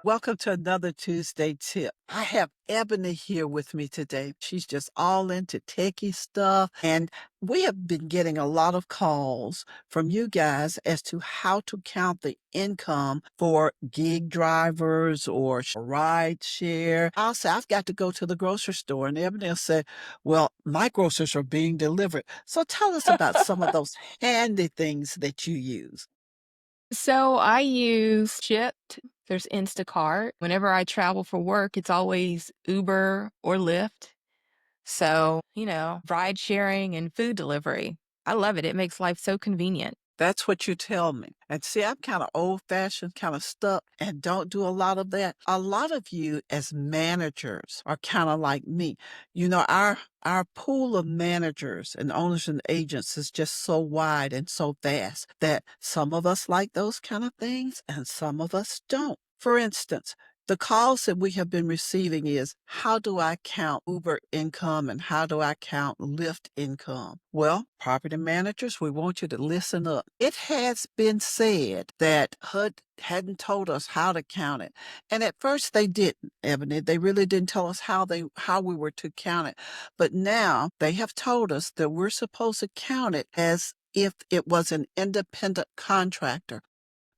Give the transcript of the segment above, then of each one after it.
Welcome to another Tuesday tip. I have Ebony here with me today. She's just all into techie stuff. And we have been getting a lot of calls from you guys as to how to count the income for gig drivers or ride share. I'll say, I've got to go to the grocery store. And Ebony will say, well, my groceries are being delivered. So tell us about some of those handy things that you use. So I use Shipt. There's Instacart. Whenever I travel for work, it's always Uber or Lyft. So, ride sharing and food delivery. I love it. It makes life so convenient. That's what you tell me. And see, I'm kind of old fashioned, kind of stuck, and don't do a lot of that. A lot of you as managers are kind of like me. Our pool of managers and owners and agents is just so wide and so vast that some of us like those kind of things and some of us don't. For instance, the calls that we have been receiving is, how do I count Uber income and how do I count Lyft income? Well, property managers, we want you to listen up. It has been said that HUD hadn't told us how to count it. And at first they didn't, Ebony. They really didn't tell us how we were to count it. But now they have told us that we're supposed to count it as if it was an independent contractor,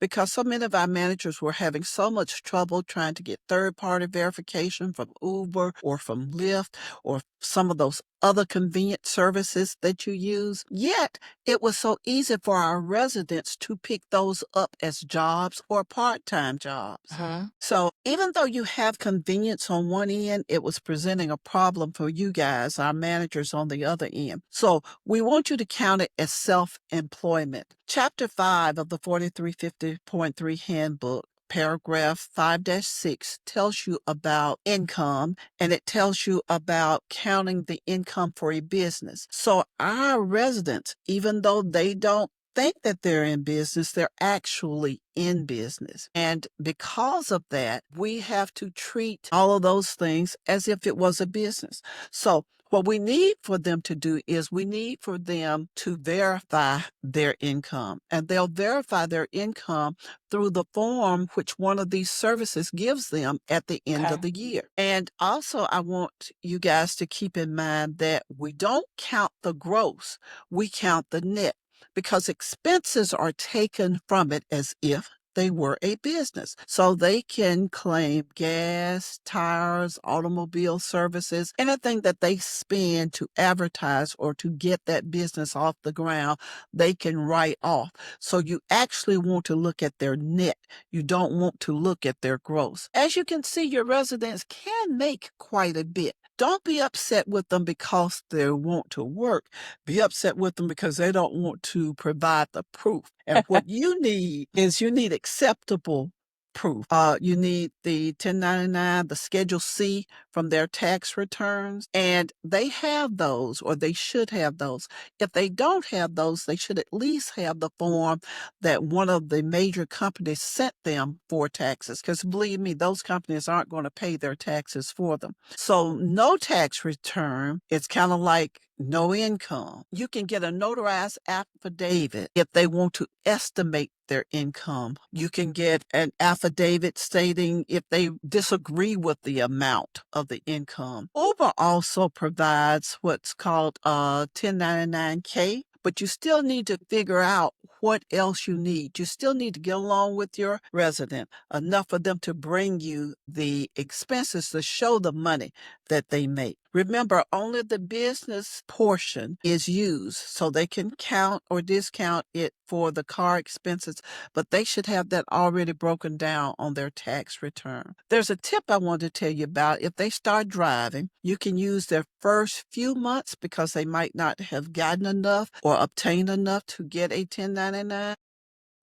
because so many of our managers were having so much trouble trying to get third-party verification from Uber or from Lyft or some of those other convenient services that you use. Yet it was so easy for our residents to pick those up as jobs or part-time jobs. Uh-huh. So even though you have convenience on one end, it was presenting a problem for you guys, our managers on the other end. So we want you to count it as self-employment. Chapter 5 of the 4350.3 Handbook, paragraph 5-6 tells you about income, and it tells you about counting the income for a business. So our residents, even though they don't think that they're in business, they're actually in business. And because of that, we have to treat all of those things as if it was a business. So what we need for them to do is we need for them to verify their income, and they'll verify their income through the form which one of these services gives them at the end Okay. of the year. And also, I want you guys to keep in mind that we don't count the gross, we count the net, because expenses are taken from it as if they were a business. So they can claim gas, tires, automobile services, anything that they spend to advertise or to get that business off the ground, they can write off. So you actually want to look at their net. You don't want to look at their gross. As you can see, your residents can make quite a bit. Don't be upset with them because they want to work. Be upset with them because they don't want to provide the proof. And what you need is you need acceptable proof. You need the 1099, the Schedule C from their tax returns, and they have those, or they should have those. If they don't have those, they should at least have the form that one of the major companies sent them for taxes, because believe me, those companies aren't going to pay their taxes for them. So no tax return, it's kind of like no income. You can get a notarized affidavit if they want to estimate their income. You can get an affidavit stating if they disagree with the amount of the income. Uber also provides what's called a 1099K, but you still need to figure out what else you need. You still need to get along with your resident enough for them to bring you the expenses to show the money that they make. Remember, only the business portion is used, so they can count or discount it for the car expenses, but they should have that already broken down on their tax return. There's a tip I want to tell you about. If they start driving, you can use their first few months because they might not have gotten enough or obtained enough to get a 1099.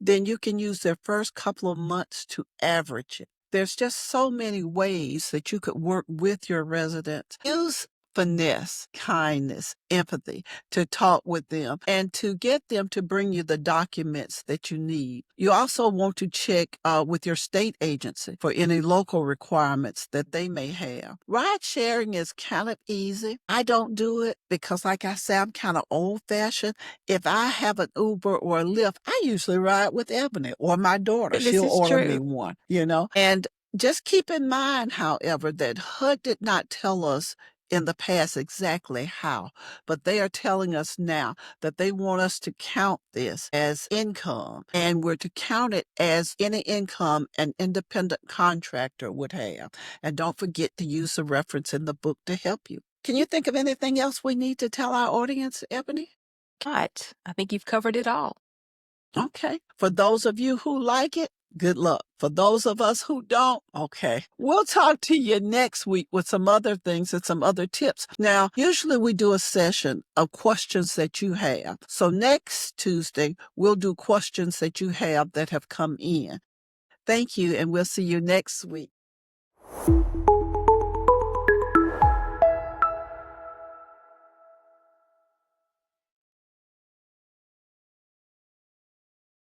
Then you can use their first couple of months to average it. There's just so many ways that you could work with your residents. Use finesse, kindness, empathy to talk with them and to get them to bring you the documents that you need. You also want to check with your state agency for any local requirements that they may have. Ride sharing is kind of easy. I don't do it because, like I said, I'm kind of old fashioned. If I have an Uber or a Lyft, I usually ride with Ebony or my daughter. This She'll is order me true. one, you know? And just keep in mind, however, that HUD did not tell us in the past exactly how, but they are telling us now that they want us to count this as income, and we're to count it as any income an independent contractor would have. And don't forget to use the reference in the book to help you. Can you think of anything else we need to tell our audience, Ebony? But I think you've covered it all. Okay. For those of you who like it, good luck. For those of us who don't, okay. We'll talk to you next week with some other things and some other tips. Now, usually we do a session of questions that you have. So next Tuesday, we'll do questions that you have that have come in. Thank you, and we'll see you next week.